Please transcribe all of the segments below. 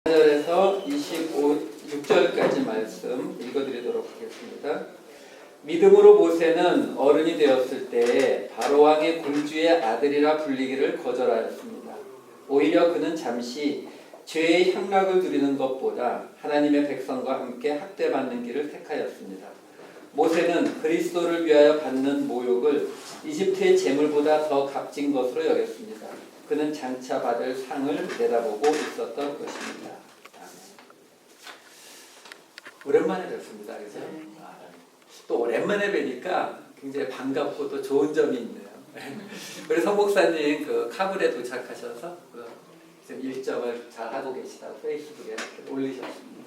4절에서 26절까지 말씀 읽어드리도록 하겠습니다. 믿음으로 모세는 어른이 되었을 때에 바로왕의 공주의 아들이라 불리기를 거절하였습니다. 오히려 그는 잠시 죄의 향락을 누리는 것보다 하나님의 백성과 함께 학대받는 길을 택하였습니다. 모세는 그리스도를 위하여 받는 모욕을 이집트의 재물보다 더 값진 것으로 여겼습니다. 그는 장차 받을 상을 내다보고 있었던 것입니다. 오랜만에 뵙습니다. 그죠? 또 오랜만에 뵈니까 굉장히 반갑고 또 좋은 점이 있네요. 우리 성 목사님 그 카불에 도착하셔서 지금 일정을 잘 하고 계시다고 페이스북에 이렇게 올리셨습니다.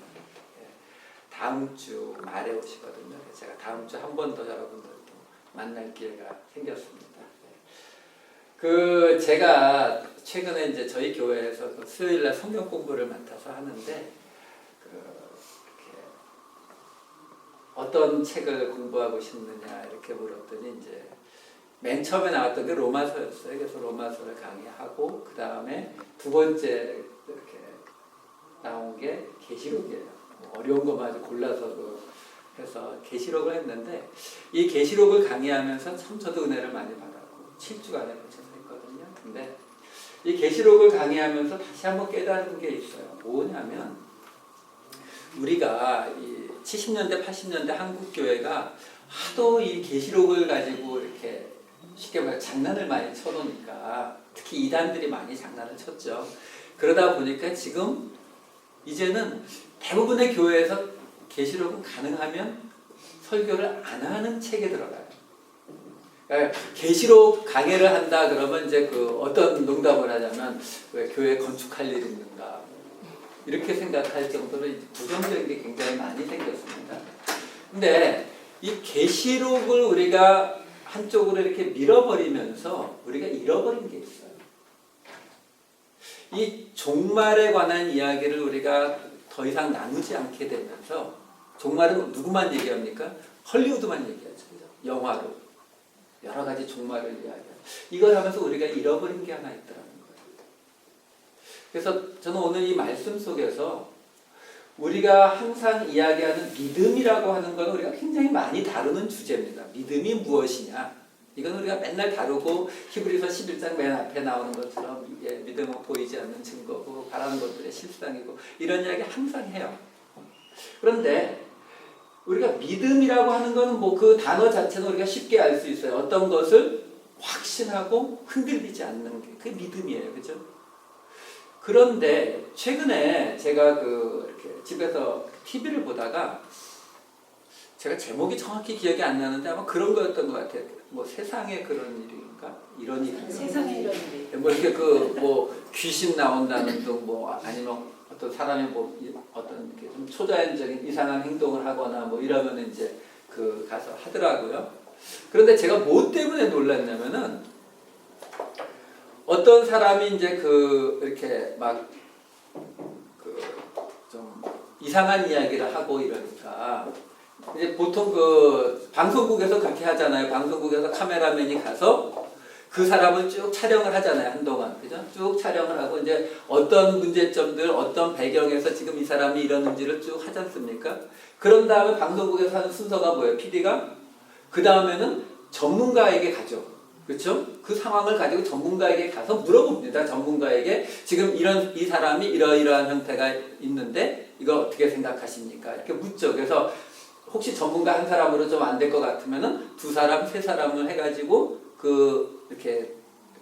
다음 주 말에 오시거든요. 제가 다음 주 한 번 더 여러분들 또 만날 기회가 생겼습니다. 제가 최근에 이제 저희 교회에서 수요일날 성경 공부를 맡아서 하는데 이렇게 어떤 책을 공부하고 싶느냐 이렇게 물었더니 이제 맨 처음에 나왔던 게 로마서였어요. 그래서 로마서를 강의하고 그 다음에 두 번째 이렇게 나온 게 계시록이에요. 어려운 것만 골라서 해서 계시록을 했는데 이 계시록을 강의하면서 참 저도 은혜를 많이 받았고 7주간에 걸쳐서 했거든요. 근데 이 계시록을 강의하면서 다시 한번 깨달은 게 있어요. 뭐냐면 우리가 이 70년대 80년대 한국 교회가 하도 이 계시록을 가지고 이렇게 쉽게 말해 장난을 많이 쳐놓으니까 특히 이단들이 많이 장난을 쳤죠. 그러다 보니까 지금 이제는 대부분의 교회에서 계시록은 가능하면 설교를 안 하는 책에 들어가요. 그러니까 계시록 강해를 한다 그러면 이제 어떤 농담을 하자면 왜 교회 건축할 일 있는가 이렇게 생각할 정도로 부정적인 게 굉장히 많이 생겼습니다. 근데 이 계시록을 우리가 한쪽으로 이렇게 밀어버리면서 우리가 잃어버린 게 있어요. 이 종말에 관한 이야기를 우리가 더 이상 나누지 않게 되면서 종말은 누구만 얘기합니까? 헐리우드만 얘기하죠. 영화로. 여러 가지 종말을 이야기하죠. 이걸 하면서 우리가 잃어버린 게 하나 있더라는 거예요. 그래서 저는 오늘 이 말씀 속에서 우리가 항상 이야기하는 믿음이라고 하는 건 우리가 굉장히 많이 다루는 주제입니다. 믿음이 무엇이냐? 이건 우리가 맨날 다루고 히브리서 11장 맨 앞에 나오는 것처럼 믿음은 보이지 않는 증거고 바라는 것들의 실상이고 이런 이야기 항상 해요. 그런데 우리가 믿음이라고 하는 것은 그 단어 자체는 우리가 쉽게 알 수 있어요. 어떤 것을 확신하고 흔들리지 않는 게 그게 믿음이에요. 그죠? 그런데 최근에 제가 이렇게 집에서 TV를 보다가 제가 제목이 정확히 기억이 안 나는데 아마 그런 거였던 것 같아요. 세상에 그런 일인가? 이런 일. 세상에 이런 일. 이렇게 귀신 나온다는 등 아니면 어떤 사람이 어떤 이렇게 좀 초자연적인 이상한 행동을 하거나 이러면 이제 가서 하더라고요. 그런데 제가 뭐 때문에 놀랐냐면은 어떤 사람이 이제 이렇게 좀 이상한 이야기를 하고 이러니까 이제 보통 방송국에서 그렇게 하잖아요. 방송국에서 카메라맨이 가서 그 사람을 쭉 촬영을 하잖아요. 한동안. 그죠? 쭉 촬영을 하고 이제 어떤 문제점들, 어떤 배경에서 지금 이 사람이 이러는지를 쭉 하지 않습니까? 그런 다음에 방송국에서 하는 순서가 뭐예요? PD가? 그 다음에는 전문가에게 가죠. 그렇죠? 그 상황을 가지고 전문가에게 가서 물어봅니다. 전문가에게 지금 이 사람이 이러이러한 형태가 있는데 이거 어떻게 생각하십니까? 이렇게 묻죠. 그래서 혹시 전문가 한 사람으로 좀 안 될 것 같으면은 두 사람, 세 사람을 해가지고 이렇게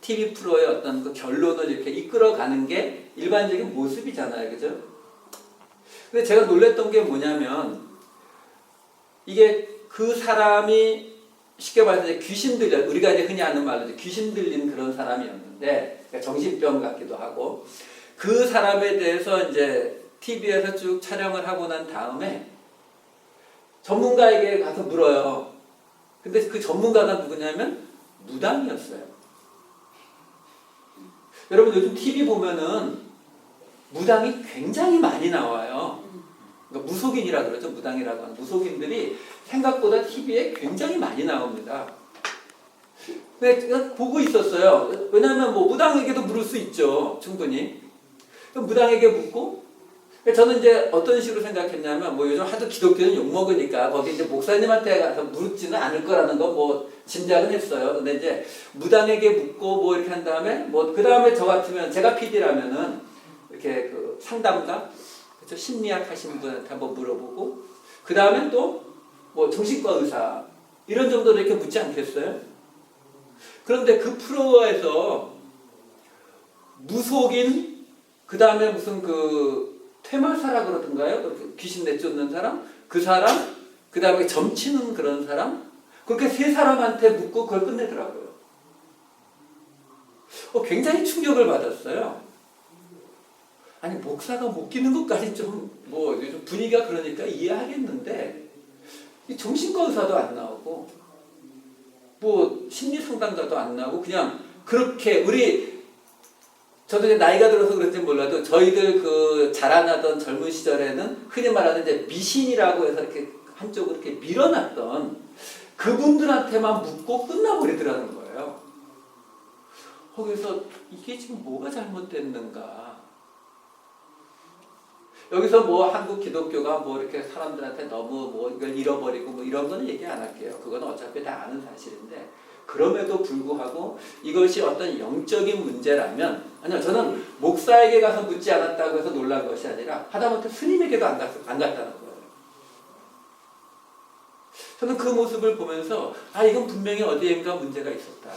TV 프로의 어떤 결론을 이렇게 이끌어가는 게 일반적인 모습이잖아요. 그죠? 근데 제가 놀랬던 게 뭐냐면 이게 그 사람이 쉽게 말해서 귀신 들려, 우리가 이제 흔히 하는 말로 귀신 들린 그런 사람이었는데, 그러니까 정신병 같기도 하고, 그 사람에 대해서 이제 TV에서 쭉 촬영을 하고 난 다음에 전문가에게 가서 물어요. 근데 그 전문가가 누구냐면 무당이었어요. 여러분 요즘 TV 보면은 무당이 굉장히 많이 나와요. 그러니까 무속인이라 그러죠. 무당이라고 하는 무속인들이 생각보다 TV에 굉장히 많이 나옵니다. 근데 보고 있었어요. 왜냐하면 무당에게도 물을 수 있죠. 충분히. 무당에게 묻고 저는 이제 어떤 식으로 생각했냐면, 뭐 요즘 하도 기독교는 욕먹으니까 거기 이제 목사님한테 가서 묻지는 않을 거라는 거 뭐 짐작은 했어요. 근데 이제 무당에게 묻고 뭐 이렇게 한 다음에, 뭐 그 다음에 저 같으면, 제가 PD라면은 이렇게 그 상담가, 그렇죠? 심리학 하시는 분한테 한번 물어보고, 그 다음에 또 뭐 정신과 의사, 이런 정도로 이렇게 묻지 않겠어요? 그런데 그 프로에서 무속인, 그 다음에 무슨 그 퇴마사라 그러던가요? 귀신 내쫓는 사람? 그 사람? 그 다음에 점치는 그런 사람? 그렇게 세 사람한테 묻고 그걸 끝내더라고요. 굉장히 충격을 받았어요. 아니, 목사가 못 끼는 것까지 좀, 뭐, 요즘 분위기가 그러니까 이해하겠는데, 이 정신과 의사도 안 나오고, 뭐, 심리상담가도 안 나오고, 그냥 그렇게, 저도 이제 나이가 들어서 그런지 몰라도, 저희들 그 자라나던 젊은 시절에는 흔히 말하는 이제 미신이라고 해서 이렇게 한쪽으로 이렇게 밀어놨던 그분들한테만 묻고 끝나버리더라는 거예요. 거기서 이게 지금 뭐가 잘못됐는가. 여기서 뭐 한국 기독교가 뭐 이렇게 사람들한테 너무 뭐 이걸 잃어버리고 뭐 이런 거는 얘기 안 할게요. 그건 어차피 다 아는 사실인데, 그럼에도 불구하고 이것이 어떤 영적인 문제라면, 아니요, 저는 목사에게 가서 묻지 않았다고 해서 놀란 것이 아니라 하다못해 스님에게도 안 갔다는 거예요. 저는 그 모습을 보면서 이건 분명히 어디엔가 문제가 있었다.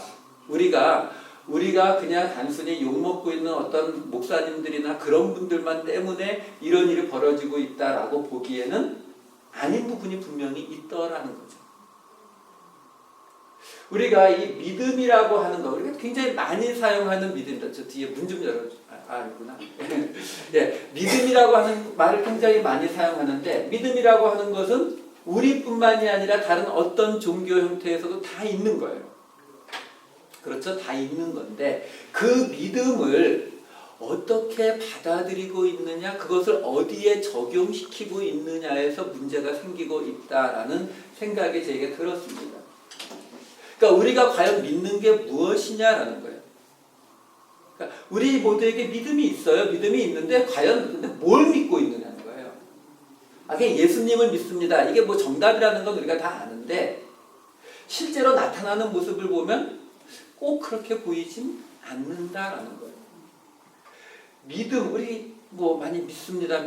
우리가 그냥 단순히 욕먹고 있는 어떤 목사님들이나 그런 분들만 때문에 이런 일이 벌어지고 있다라고 보기에는 아닌 부분이 분명히 있더라는 거죠. 우리가 이 믿음이라고 하는 거, 우리가 굉장히 많이 사용하는 믿음이다. 저 뒤에 문 좀 열어줘. 아니구나. 예, 믿음이라고 하는 말을 굉장히 많이 사용하는데, 믿음이라고 하는 것은 우리뿐만이 아니라 다른 어떤 종교 형태에서도 다 있는 거예요. 그렇죠? 다 있는 건데, 그 믿음을 어떻게 받아들이고 있느냐, 그것을 어디에 적용시키고 있느냐에서 문제가 생기고 있다라는 생각이 제게 들었습니다. 그러니까 우리가 과연 믿는 게 무엇이냐라는 거예요. 그러니까 우리 모두에게 믿음이 있어요. 믿음이 있는데 과연 근데 뭘 믿고 있느냐는 거예요. 그냥 예수님을 믿습니다. 이게 뭐 정답이라는 건 우리가 다 아는데, 실제로 나타나는 모습을 보면 꼭 그렇게 보이진 않는다라는 거예요. 믿음, 우리 뭐 많이 믿습니다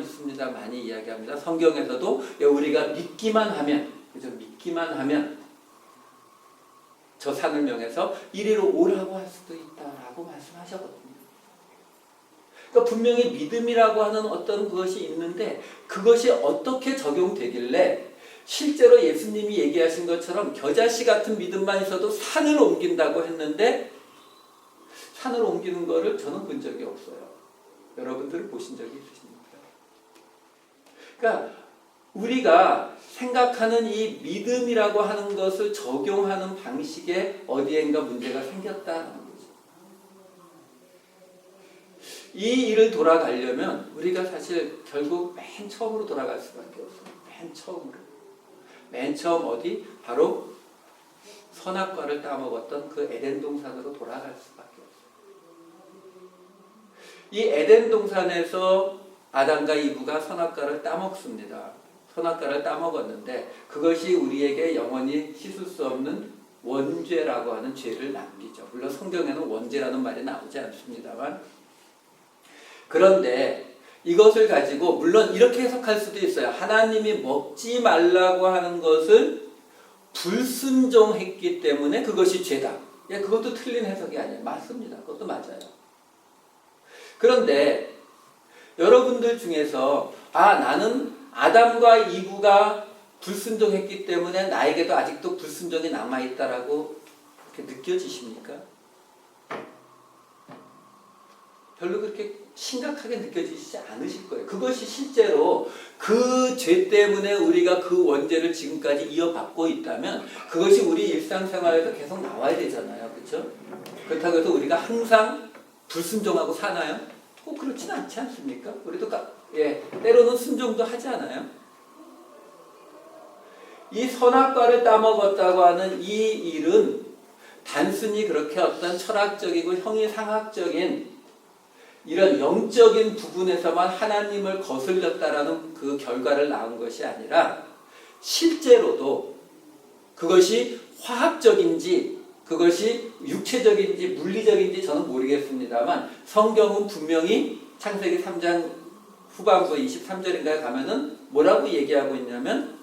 많이 이야기합니다. 성경에서도 우리가 믿기만 하면, 그죠? 믿기만 하면 저 산을 명해서 이리로 오라고 할 수도 있다라고 말씀하셨거든요. 그러니까 분명히 믿음이라고 하는 어떤 것이 있는데, 그것이 어떻게 적용되길래 실제로 예수님이 얘기하신 것처럼 겨자씨 같은 믿음만 있어도 산을 옮긴다고 했는데, 산을 옮기는 거를 저는 본 적이 없어요. 여러분들은 보신 적이 있으십니까? 그러니까 우리가 생각하는 이 믿음이라고 하는 것을 적용하는 방식에 어디엔가 문제가 생겼다는 거죠. 이 일을 돌아가려면 우리가 사실 결국 맨 처음으로 돌아갈 수밖에 없어요. 맨 처음으로. 맨 처음 어디? 바로 선악과를 따먹었던 그 에덴 동산으로 돌아갈 수밖에 없어요. 이 에덴 동산에서 아담과 이브가 선악과를 따먹습니다. 선악과를 따먹었는데 그것이 우리에게 영원히 씻을 수 없는 원죄라고 하는 죄를 남기죠. 물론 성경에는 원죄라는 말이 나오지 않습니다만, 그런데 이것을 가지고 물론 이렇게 해석할 수도 있어요. 하나님이 먹지 말라고 하는 것을 불순종했기 때문에 그것이 죄다. 그것도 틀린 해석이 아니에요. 맞습니다. 그것도 맞아요. 그런데 여러분들 중에서 나는 아담과 이브가 불순종했기 때문에 나에게도 아직도 불순종이 남아있다라고 그렇게 느껴지십니까? 별로 그렇게 심각하게 느껴지지 않으실 거예요. 그것이 실제로 그 죄 때문에 우리가 그 원죄를 지금까지 이어받고 있다면 그것이 우리 일상생활에서 계속 나와야 되잖아요. 그렇죠? 그렇다고 해서 우리가 항상 불순종하고 사나요? 꼭 그렇지는 않지 않습니까? 우리도 때로는 순종도 하지 않아요? 이 선악과를 따먹었다고 하는 이 일은 단순히 그렇게 어떤 철학적이고 형이상학적인 이런 영적인 부분에서만 하나님을 거슬렸다라는 그 결과를 낳은 것이 아니라 실제로도 그것이 화학적인지 그것이 육체적인지 물리적인지 저는 모르겠습니다만 성경은 분명히 창세기 3장 후반부 23절인가에 가면은 뭐라고 얘기하고 있냐면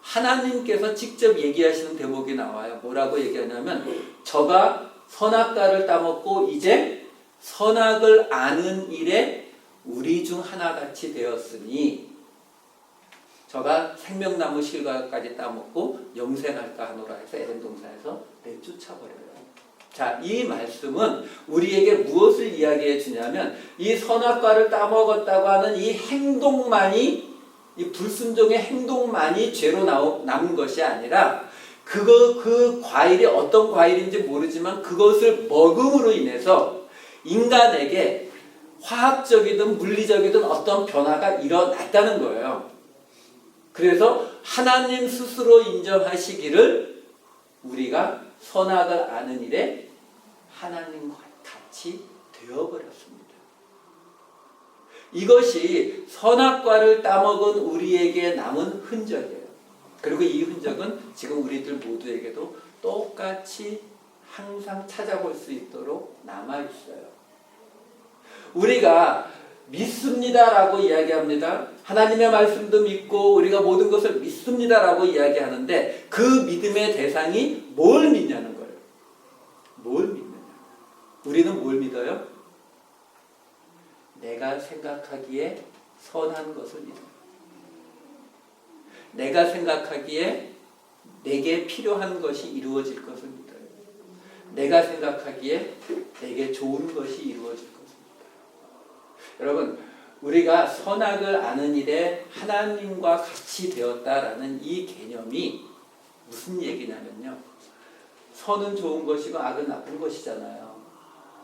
하나님께서 직접 얘기하시는 대목이 나와요. 뭐라고 얘기하냐면 저가 선악과를 따먹고 이제 선악을 아는 일에 우리 중 하나같이 되었으니 저가 생명나무 실과까지 따먹고 영생할까 하노라 해서 에덴 동산에서 내쫓아버려요. 자, 이 말씀은 우리에게 무엇을 이야기해 주냐면 이 선악과를 따먹었다고 하는 이 행동만이 이 불순종의 행동만이 죄로 남은 것이 아니라 그 과일이 어떤 과일인지 모르지만 그것을 먹음으로 인해서 인간에게 화학적이든 물리적이든 어떤 변화가 일어났다는 거예요. 그래서 하나님 스스로 인정하시기를 우리가 선악을 아는 일에 하나님과 같이 되어버렸습니다. 이것이 선악과를 따먹은 우리에게 남은 흔적이에요. 그리고 이 흔적은 지금 우리들 모두에게도 똑같이 항상 찾아볼 수 있도록 남아있어요. 우리가 믿습니다라고 이야기합니다. 하나님의 말씀도 믿고 우리가 모든 것을 믿습니다라고 이야기하는데 그 믿음의 대상이 뭘 믿냐는 거예요. 뭘 믿느냐. 우리는 뭘 믿어요? 내가 생각하기에 선한 것을 믿어요. 내가 생각하기에 내게 필요한 것이 이루어질 것을 믿어요. 내가 생각하기에 내게 좋은 것이 이루어질 것을 믿어요. 여러분, 우리가 선악을 아는 일에 하나님과 같이 되었다라는 이 개념이 무슨 얘기냐면요. 선은 좋은 것이고 악은 나쁜 것이잖아요.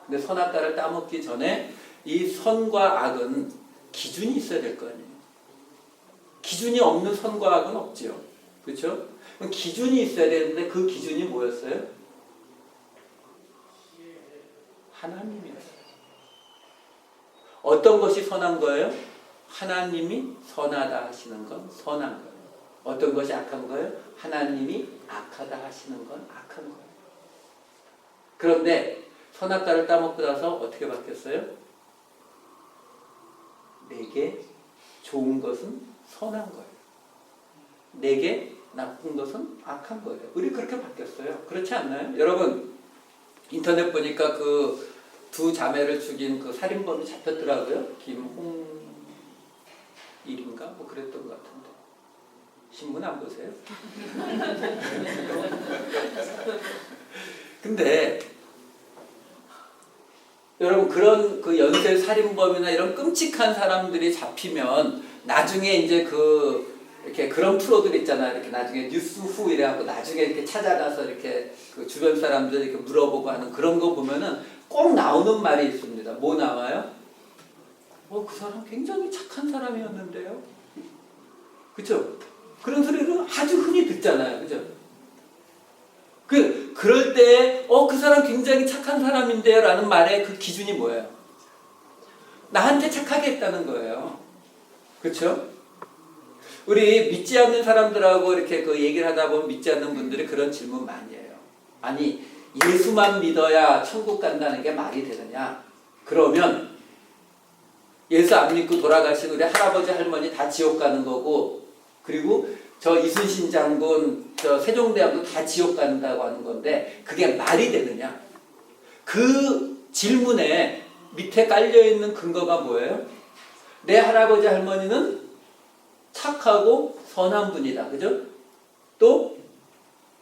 근데 선악과를 따먹기 전에 이 선과 악은 기준이 있어야 될 거 아니에요. 기준이 없는 선과 악은 없죠. 그렇죠? 기준이 있어야 되는데 그 기준이 뭐였어요? 하나님이었어요. 어떤 것이 선한 거예요? 하나님이 선하다 하시는 건 선한 거예요. 어떤 것이 악한 거예요? 하나님이 악하다 하시는 건 악한 거예요. 그런데 선악과를 따먹고 나서 어떻게 바뀌었어요? 내게 좋은 것은 선한 거예요. 내게 나쁜 것은 악한 거예요. 우리 그렇게 바뀌었어요. 그렇지 않나요? 여러분, 인터넷 보니까 그 두 자매를 죽인 그 살인범이 잡혔더라고요. 김홍일인가? 뭐 그랬던 것 같은데. 신문 안 보세요? 근데 여러분, 그런 그 연쇄 살인범이나 이런 끔찍한 사람들이 잡히면 나중에 이제 이렇게 그런 프로들 있잖아요. 이렇게 나중에 뉴스 후 이래갖고 나중에 이렇게 찾아가서 이렇게 그 주변 사람들 이렇게 물어보고 하는 그런 거 보면은 꼭 나오는 말이 있습니다. 뭐 나와요? 그 사람 굉장히 착한 사람이었는데요. 그쵸? 그런 소리를 아주 흔히 듣잖아요. 그죠? 그럴 때, 그 사람 굉장히 착한 사람인데요. 라는 말의 그 기준이 뭐예요? 나한테 착하게 했다는 거예요. 그쵸? 우리 믿지 않는 사람들하고 이렇게 그 얘기를 하다 보면 믿지 않는 분들이 그런 질문 많이 해요. 아니, 예수만 믿어야 천국 간다는 게 말이 되느냐? 그러면 예수 안 믿고 돌아가신 우리 할아버지 할머니 다 지옥 가는 거고, 그리고 저 이순신 장군, 저 세종대왕도 다 지옥 간다고 하는 건데 그게 말이 되느냐? 그 질문에 밑에 깔려있는 근거가 뭐예요? 내 할아버지 할머니는 착하고 선한 분이다. 그죠? 또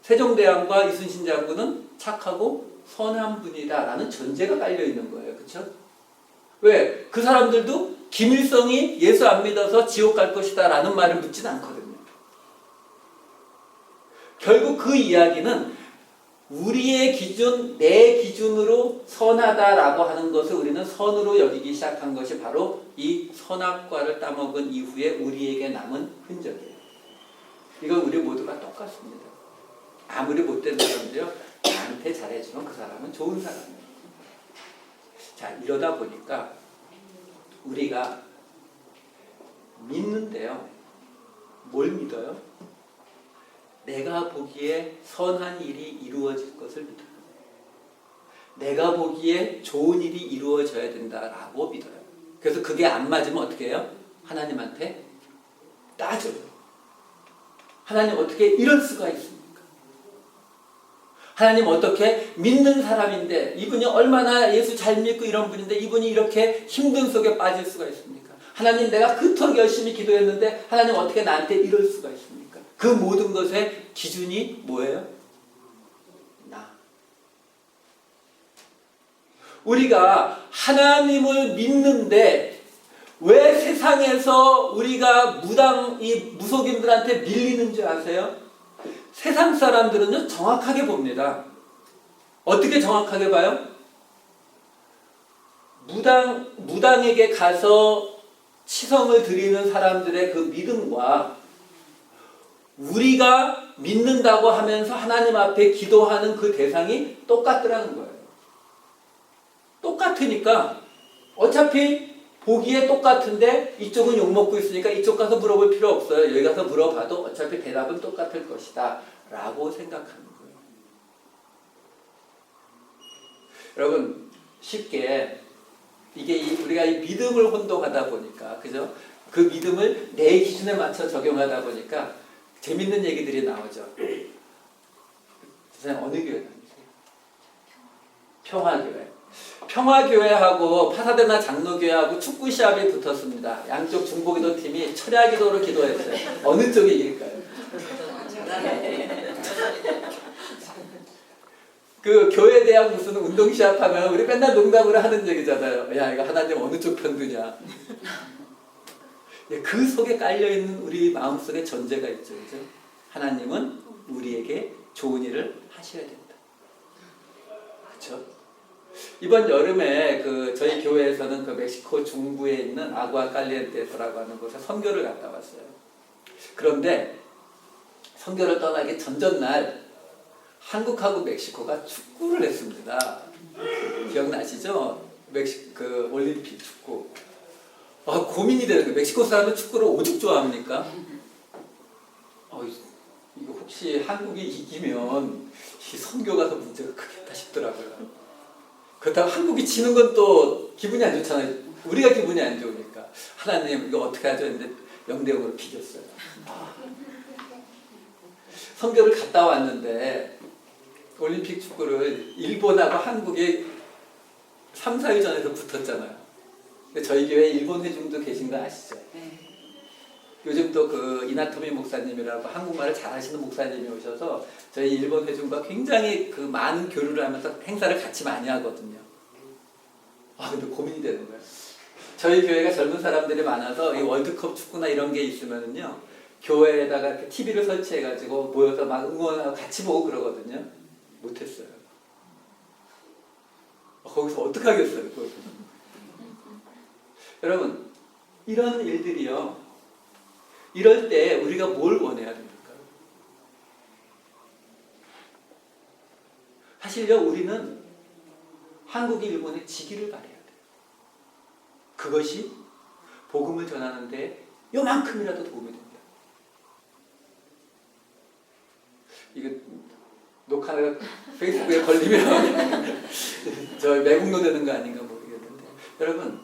세종대왕과 이순신 장군은 착하고 선한 분이다 라는 전제가 깔려있는 거예요. 그렇죠? 왜? 그 사람들도 김일성이 예수 안 믿어서 지옥 갈 것이다 라는 말을 묻진 않거든요. 결국 그 이야기는 우리의 기준, 내 기준으로 선하다라고 하는 것을 우리는 선으로 여기기 시작한 것이 바로 이 선악과를 따먹은 이후에 우리에게 남은 흔적이에요. 이건 우리 모두가 똑같습니다. 아무리 못된 사람도요, 나한테 잘해주면 그 사람은 좋은 사람이에요. 자, 이러다 보니까 우리가 믿는데요. 뭘 믿어요? 내가 보기에 선한 일이 이루어질 것을 믿어요. 내가 보기에 좋은 일이 이루어져야 된다라고 믿어요. 그래서 그게 안 맞으면 어떻게 해요? 하나님한테 따져요. 하나님 어떻게 이럴 수가 있습니까? 하나님 어떻게 믿는 사람인데 이분이 얼마나 예수 잘 믿고 이런 분인데 이분이 이렇게 힘든 속에 빠질 수가 있습니까? 하나님 내가 그토록 열심히 기도했는데 하나님 어떻게 나한테 이럴 수가 있습니까? 그 모든 것의 기준이 뭐예요? 나. 우리가 하나님을 믿는데 왜 세상에서 우리가 이 무속인들한테 밀리는 줄 아세요? 세상 사람들은요 정확하게 봅니다. 어떻게 정확하게 봐요? 무당에게 가서 치성을 드리는 사람들의 그 믿음과 우리가 믿는다고 하면서 하나님 앞에 기도하는 그 대상이 똑같더라는 거예요. 똑같으니까 어차피 보기에 똑같은데 이쪽은 욕먹고 있으니까 이쪽 가서 물어볼 필요 없어요. 여기 가서 물어봐도 어차피 대답은 똑같을 것이다 라고 생각하는 거예요. 여러분 쉽게 이게 우리가 이 믿음을 혼동하다 보니까 그죠? 그 믿음을 내 기준에 맞춰 적용하다 보니까 재밌는 얘기들이 나오죠. 선생님 어느 교회 다니세요? 평화교회. 평화교회하고 파사데나 장로교회하고 축구 시합이 붙었습니다. 양쪽 중보기도 팀이 철야기도로 기도했어요. 어느 쪽이 이길까요? 그 교회 대학 무슨 운동 시합하면 우리 맨날 농담으로 하는 얘기잖아요. 야 이거 하나님 어느 쪽 편드냐. 그 속에 깔려있는 우리 마음속에 전제가 있죠. 그죠? 하나님은 우리에게 좋은 일을 하셔야 된다. 그렇죠? 이번 여름에 저희 교회에서는 그 멕시코 중부에 있는 아구아 칼리엔테스라고 하는 곳에 선교를 갔다 왔어요. 그런데 선교를 떠나기 전전날 한국하고 멕시코가 축구를 했습니다. 기억나시죠? 그 올림픽 축구. 고민이 되는 거예요. 멕시코 사람은 축구를 오죽 좋아합니까? 이거 혹시 한국이 이기면 이 선교 가서 문제가 크겠다 싶더라고요. 그렇다고 한국이 지는 건 또 기분이 안 좋잖아요. 우리가 기분이 안 좋으니까. 하나님 이거 어떻게 하죠? 했는데 0대0으로 비겼어요. 선교를 갔다 왔는데 올림픽 축구를 일본하고 한국이 3, 4일 전에서 붙었잖아요. 저희 교회에 일본 회중도 계신 거 아시죠? 네. 요즘 또 그 이나토미 목사님이라고 한국말을 잘하시는 목사님이 오셔서 저희 일본 회중과 굉장히 그 많은 교류를 하면서 행사를 같이 많이 하거든요. 근데 고민이 되는 거예요. 저희 교회가 젊은 사람들이 많아서 이 월드컵 축구나 이런 게 있으면은요 교회에다가 TV를 설치해가지고 모여서 막 응원하고 같이 보고 그러거든요. 못했어요. 거기서 어떡하겠어요. 여러분 이런 일들이요. 이럴 때 우리가 뭘 원해야 됩니까? 사실요 우리는 한국이 일본에 지기를 바라야 돼요. 그것이 복음을 전하는데 요만큼이라도 도움이 됩니다. 이거 녹화가 페이스북에 걸리면 저 매국노 되는 거 아닌가 모르겠는데 여러분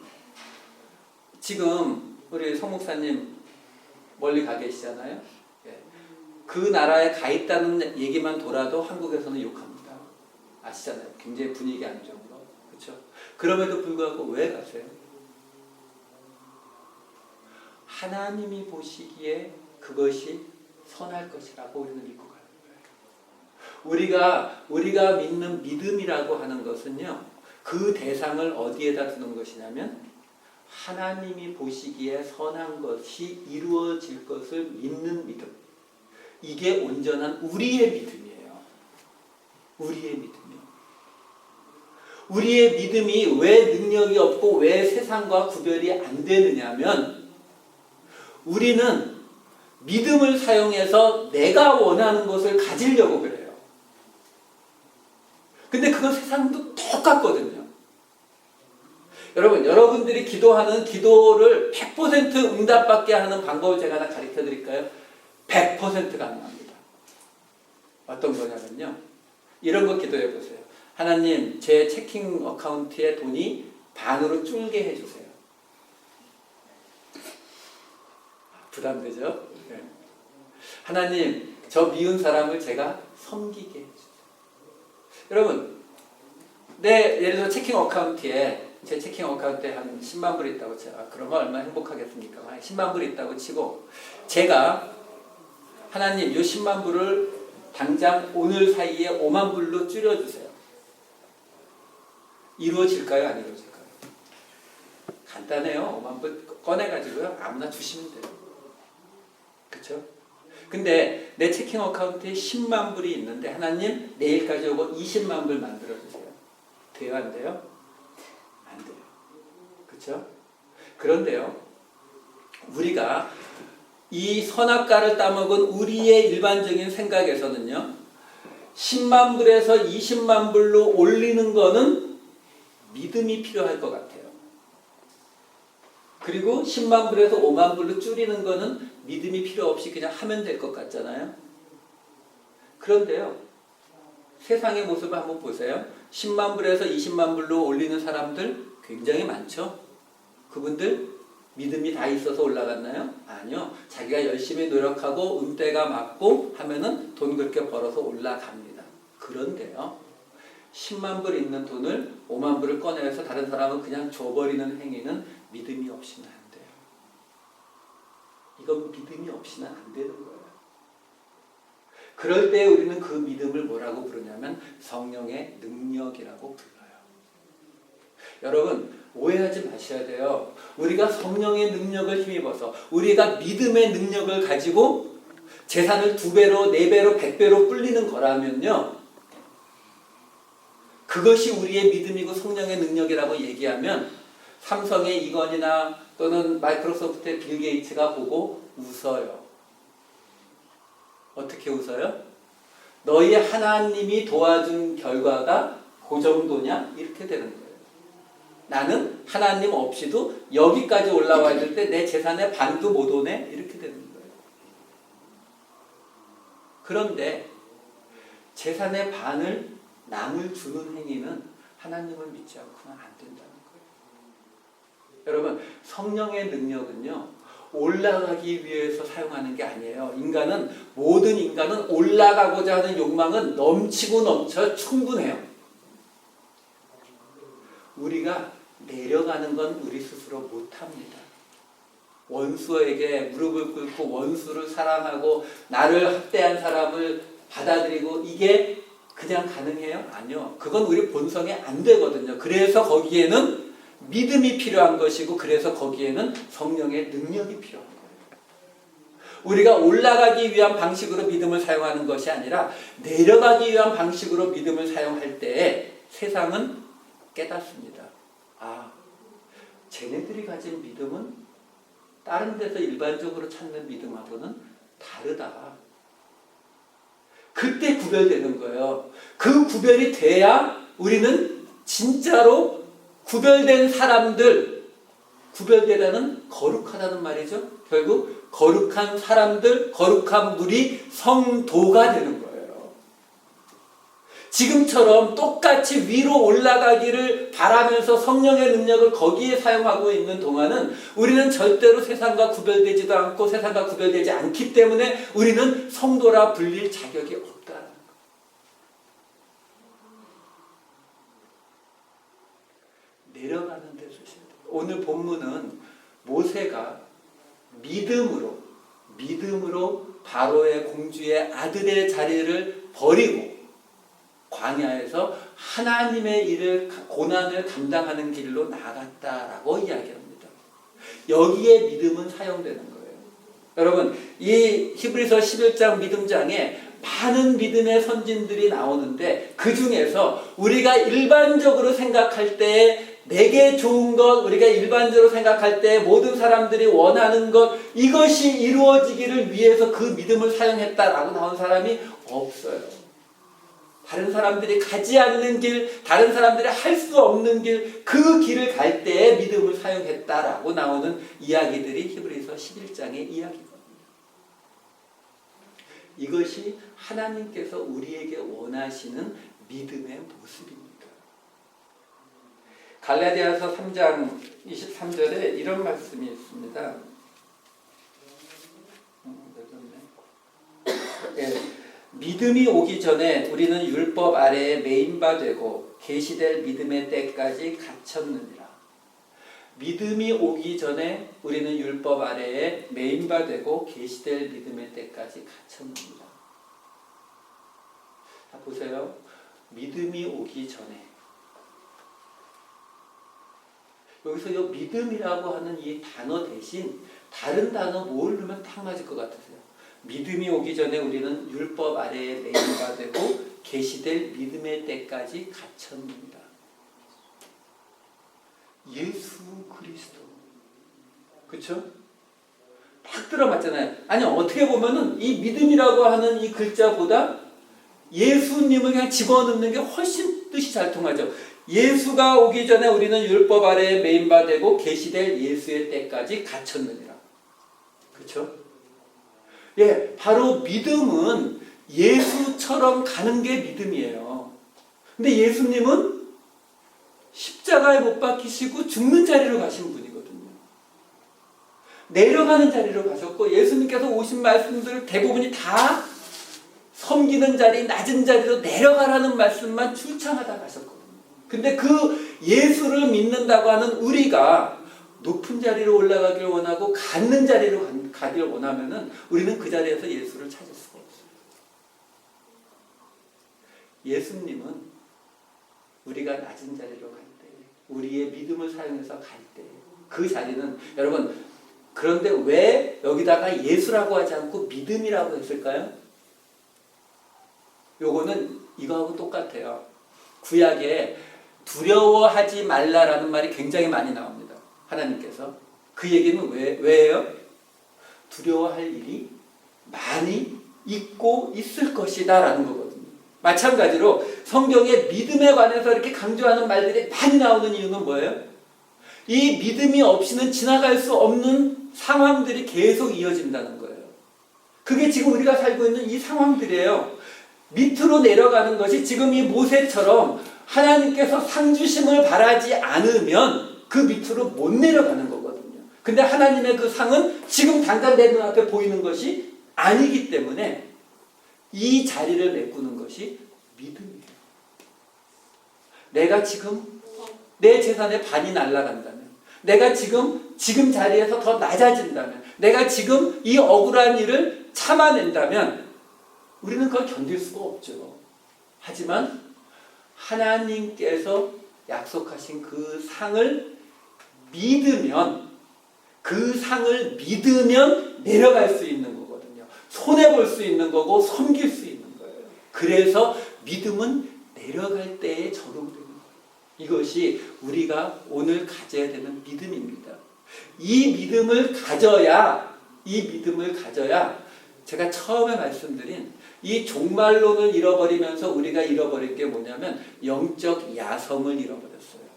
지금 우리 송 목사님 멀리 가 계시잖아요. 그 나라에 가 있다는 얘기만 돌아도 한국에서는 욕합니다. 아시잖아요. 굉장히 분위기 안 좋은 거. 그렇죠? 그럼에도 불구하고 왜 가세요? 하나님이 보시기에 그것이 선할 것이라고 우리는 믿고 가는 거예요. 우리가 믿는 믿음이라고 하는 것은요. 그 대상을 어디에다 두는 것이냐면 하나님이 보시기에 선한 것이 이루어질 것을 믿는 믿음. 이게 온전한 우리의 믿음이에요. 우리의 믿음이요. 우리의 믿음이 왜 능력이 없고 왜 세상과 구별이 안 되느냐면 우리는 믿음을 사용해서 내가 원하는 것을 가지려고 그래요. 근데 그건 세상도 똑같거든요. 여러분, 여러분들이 기도하는 기도를 100% 응답받게 하는 방법을 제가 하나 가르쳐 드릴까요? 100% 가능합니다. 어떤 거냐면요. 이런 거 기도해 보세요. 하나님, 제 체킹 어카운트에 돈이 반으로 줄게 해주세요. 부담되죠? 네. 하나님, 저 미운 사람을 제가 섬기게 해주세요. 여러분, 예를 들어 제 체킹 어카운트에 한 10만 불 있다고 제가, 그러면 얼마나 행복하겠습니까? 10만 불 있다고 치고, 제가 하나님, 요 10만 불을 당장 오늘 사이에 5만 불로 줄여주세요. 이루어질까요? 안 이루어질까요? 간단해요. 5만 불 꺼내가지고요. 아무나 주시면 돼요. 그쵸? 근데 내 체킹 어카운트에 10만 불이 있는데 하나님 내일까지 오고 20만 불 만들어주세요. 돼요? 안 돼요? 안 돼요. 그쵸? 그런데요. 우리가 이 선악과를 따먹은 우리의 일반적인 생각에서는요. 10만 불에서 20만 불로 올리는 거는 믿음이 필요할 것 같아요. 그리고 10만 불에서 5만 불로 줄이는 거는 믿음이 필요 없이 그냥 하면 될 것 같잖아요. 그런데요. 세상의 모습을 한번 보세요. 10만 불에서 20만 불로 올리는 사람들 굉장히 많죠. 그분들 믿음이 다 있어서 올라갔나요? 아니요. 자기가 열심히 노력하고 운때가 맞고 하면은 돈 그렇게 벌어서 올라갑니다. 그런데요. 10만 불 있는 돈을 5만 불을 꺼내서 다른 사람은 그냥 줘버리는 행위는 믿음이 없이는 안 돼요. 이건 믿음이 없이는 안 되는 거예요. 그럴 때 우리는 그 믿음을 뭐라고 부르냐면 성령의 능력이라고 불러요. 여러분 오해하지 마셔야 돼요. 우리가 성령의 능력을 힘입어서 우리가 믿음의 능력을 가지고 재산을 2배로 4배로 100배로 불리는 거라면요. 그것이 우리의 믿음이고 성령의 능력이라고 얘기하면 삼성의 이건이나 또는 마이크로소프트의 빌 게이츠가 보고 웃어요. 어떻게 웃어요? 너희 하나님이 도와준 결과가 그 정도냐? 이렇게 되는 거예요. 나는 하나님 없이도 여기까지 올라와야 될 때 내 재산의 반도 못 오네? 이렇게 되는 거예요. 그런데 재산의 반을 남을 주는 행위는 하나님을 믿지 않고는 안 된다는 거예요. 여러분 성령의 능력은요 올라가기 위해서 사용하는 게 아니에요. 모든 인간은 올라가고자 하는 욕망은 넘치고 넘쳐 충분해요. 우리가 내려가는 건 우리 스스로 못합니다. 원수에게 무릎을 꿇고 원수를 사랑하고 나를 학대한 사람을 받아들이고 이게 그냥 가능해요? 아니요. 그건 우리 본성에 안 되거든요. 그래서 거기에는 믿음이 필요한 것이고 그래서 거기에는 성령의 능력이 필요한 거예요. 우리가 올라가기 위한 방식으로 믿음을 사용하는 것이 아니라 내려가기 위한 방식으로 믿음을 사용할 때 세상은 깨닫습니다. 아, 쟤네들이 가진 믿음은 다른 데서 일반적으로 찾는 믿음하고는 다르다. 그때 구별되는 거예요. 그 구별이 돼야 우리는 진짜로 구별된 사람들, 구별되다는 거룩하다는 말이죠. 결국 거룩한 사람들, 거룩한 물이 성도가 되는 거예요. 지금처럼 똑같이 위로 올라가기를 바라면서 성령의 능력을 거기에 사용하고 있는 동안은 우리는 절대로 세상과 구별되지도 않고 세상과 구별되지 않기 때문에 우리는 성도라 불릴 자격이 없다는 거예요. 내려가는 데 주셔야 돼요. 오늘 본문은 모세가 믿음으로 바로의 공주의 아들의 자리를 버리고 광야에서 하나님의 고난을 감당하는 길로 나갔다라고 이야기합니다. 여기에 믿음은 사용되는 거예요. 여러분, 이 히브리서 11장 믿음장에 많은 믿음의 선진들이 나오는데 그 중에서 우리가 일반적으로 생각할 때 내게 좋은 것, 우리가 일반적으로 생각할 때 모든 사람들이 원하는 것, 이것이 이루어지기를 위해서 그 믿음을 사용했다라고 나온 사람이 없어요. 다른 사람들이 가지 않는 길, 다른 사람들이 할 수 없는 길, 그 길을 갈 때에 믿음을 사용했다라고 나오는 이야기들이 히브리서 11장의 이야기거든요. 이것이 하나님께서 우리에게 원하시는 믿음의 모습입니다. 갈라디아서 3장 23절에 이런 말씀이 있습니다. 예, 믿음이 오기 전에 우리는 율법 아래에 매인 바 되고 계시될 믿음의 때까지 갇혔느니라. 믿음이 오기 전에 우리는 율법 아래에 매인 바 되고 계시될 믿음의 때까지 갇혔느니라. 자, 보세요. 믿음이 오기 전에, 여기서 이 믿음이라고 하는 이 단어 대신 다른 단어 뭘 넣으면 딱 맞을 것 같으세요? 믿음이 오기 전에 우리는 율법 아래에 매인 바 되고 계시될 믿음의 때까지 갇혔느니라. 예수 그리스도. 그렇죠? 딱 들어맞잖아요. 아니, 어떻게 보면은 이 믿음이라고 하는 이 글자보다 예수님을 그냥 집어넣는 게 훨씬 뜻이 잘 통하죠. 예수가 오기 전에 우리는 율법 아래에 매인 바 되고 계시될 예수의 때까지 갇혔느니라. 그렇죠? 예, 바로 믿음은 예수처럼 가는 게 믿음이에요. 근데 예수님은 십자가에 못 박히시고 죽는 자리로 가신 분이거든요. 내려가는 자리로 가셨고, 예수님께서 오신 말씀들 대부분이 다 섬기는 자리, 낮은 자리로 내려가라는 말씀만 출창하다 가셨거든요. 근데 그 예수를 믿는다고 하는 우리가 높은 자리로 올라가길 원하고 갖는 자리로 가길 원하면은 우리는 그 자리에서 예수를 찾을 수가 없어요. 예수님은 우리가 낮은 자리로 갈 때, 우리의 믿음을 사용해서 갈 때, 그 자리는, 여러분, 그런데 왜 여기다가 예수라고 하지 않고 믿음이라고 했을까요? 요거는 이거하고 똑같아요. 구약에 두려워하지 말라라는 말이 굉장히 많이 나옵니다. 하나님께서. 그 얘기는 왜예요? 두려워할 일이 많이 있고 있을 것이다 라는 거거든요. 마찬가지로 성경에 믿음에 관해서 이렇게 강조하는 말들이 많이 나오는 이유는 뭐예요? 이 믿음이 없이는 지나갈 수 없는 상황들이 계속 이어진다는 거예요. 그게 지금 우리가 살고 있는 이 상황들이에요. 밑으로 내려가는 것이 지금 이 모세처럼 하나님께서 상 주심을 바라지 않으면 그 밑으로 못 내려가는 거거든요. 근데 하나님의 그 상은 지금 당장 내 눈앞에 보이는 것이 아니기 때문에 이 자리를 메꾸는 것이 믿음이에요. 내가 지금 내 재산의 반이 날아간다면, 내가 지금 자리에서 더 낮아진다면, 내가 지금 이 억울한 일을 참아낸다면 우리는 그걸 견딜 수가 없죠. 하지만 하나님께서 약속하신 그 상을 믿으면, 그 상을 믿으면 내려갈 수 있는 거거든요. 손해볼 수 있는 거고 섬길 수 있는 거예요. 그래서 믿음은 내려갈 때에 적용되는 거예요. 이것이 우리가 오늘 가져야 되는 믿음입니다. 이 믿음을 가져야 제가 처음에 말씀드린 이 종말론을 잃어버리면서 우리가 잃어버린 게 뭐냐면 영적 야성을 잃어버렸어요.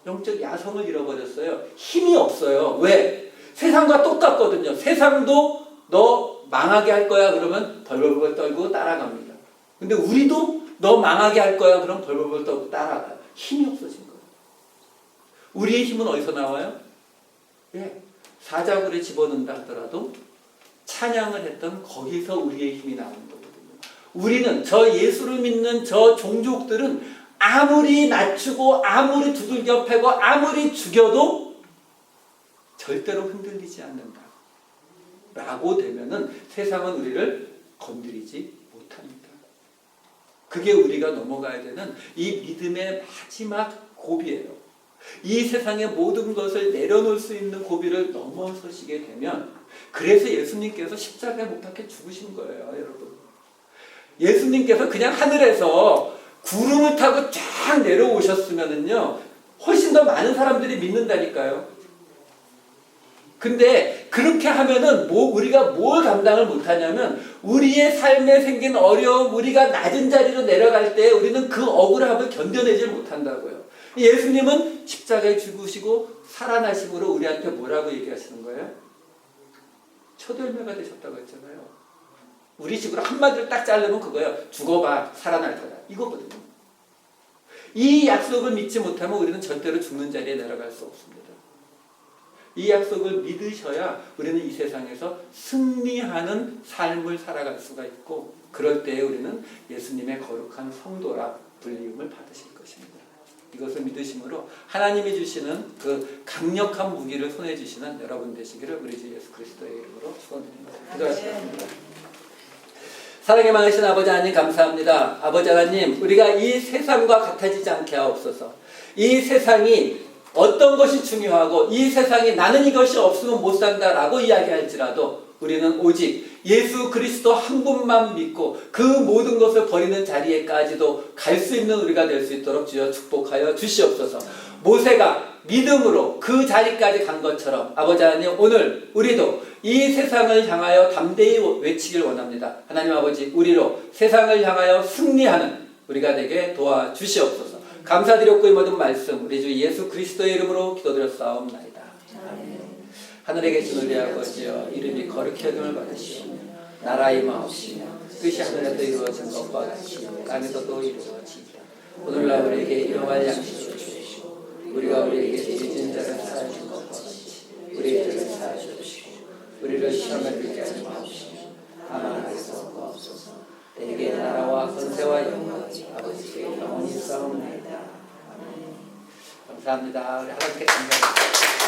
영적 야성을 잃어버렸어요. 힘이 없어요. 왜? 세상과 똑같거든요. 세상도 너 망하게 할 거야 그러면 벌벌벌 떨고 따라갑니다. 근데 우리도 너 망하게 할 거야 그럼 벌벌벌 떨고 따라가요. 힘이 없어진 거예요. 우리의 힘은 어디서 나와요? 예, 사자굴에 집어넣는다 하더라도 찬양을 했던 거기서 우리의 힘이 나오는 거거든요. 우리는, 저 예수를 믿는 저 종족들은 아무리 낮추고 아무리 두들겨 패고 아무리 죽여도 절대로 흔들리지 않는다 라고 되면은 세상은 우리를 건드리지 못합니다. 그게 우리가 넘어가야 되는 이 믿음의 마지막 고비예요. 이 세상의 모든 것을 내려놓을 수 있는 고비를 넘어서시게 되면, 그래서 예수님께서 십자가에 못 박혀 죽으신 거예요, 여러분. 예수님께서 그냥 하늘에서 구름을 타고 쫙 내려오셨으면은요, 훨씬 더 많은 사람들이 믿는다니까요. 근데 그렇게 하면은 우리가 뭘 감당을 못하냐면 우리의 삶에 생긴 어려움, 우리가 낮은 자리로 내려갈 때 우리는 그 억울함을 견뎌내지 못한다고요. 예수님은 십자가에 죽으시고 살아나심으로 우리한테 뭐라고 얘기하시는 거예요? 초돌매가 되셨다고 했잖아요. 우리 식으로 한마디로 딱 자르면 그거예요. 죽어봐, 살아날 거다. 이거거든요. 이 약속을 믿지 못하면 우리는 절대로 죽는 자리에 내려갈 수 없습니다. 이 약속을 믿으셔야 우리는 이 세상에서 승리하는 삶을 살아갈 수가 있고, 그럴 때에 우리는 예수님의 거룩한 성도라 불리움을 받으실 것입니다. 이것을 믿으심으로 하나님이 주시는 그 강력한 무기를 손에 주시는 여러분 되시기를 우리 주 예수 그리스도의 이름으로 축원드립니다. 기도하시겠습니다. 사랑에 많으신 아버지 하나님 감사합니다. 아버지 하나님, 우리가 이 세상과 같아지지 않게 하옵소서. 이 세상이 어떤 것이 중요하고 이 세상이 나는 이것이 없으면 못 산다라고 이야기할지라도 우리는 오직 예수 그리스도 한 분만 믿고 그 모든 것을 버리는 자리에까지도 갈 수 있는 우리가 될 수 있도록 주여 축복하여 주시옵소서. 모세가 믿음으로 그 자리까지 간 것처럼 아버지 하나님, 오늘 우리도 이 세상을 향하여 담대히 외치길 원합니다. 하나님 아버지, 우리로 세상을 향하여 승리하는 우리가 되게 도와주시옵소서. 감사드렸고 이 모든 말씀 우리 주 예수 그리스도의 이름으로 기도드렸사옵나이다. 아멘. 하늘에 계신 우리 아버지여, 이름이 거룩히 여김을 받으시오. 나라의 임하옵시며 뜻이 하늘에서 이루어진 것과 같이 땅에서도 이루어지이다. 오늘날 우리에게 일용할 양식을 주시고 우리가 우리에게 죄진 자를 사하여 준 것과 같이 우리의 죄를 사하여 주시고 우리를 시험에 들게 하지 마옵시며 다만 하에서 구하옵소서. 내게 나라와 권세와 영광이 아버지께 영원히 싸움나이다. 아멘. 감사합니다. 우리 하나님께 감사합니다.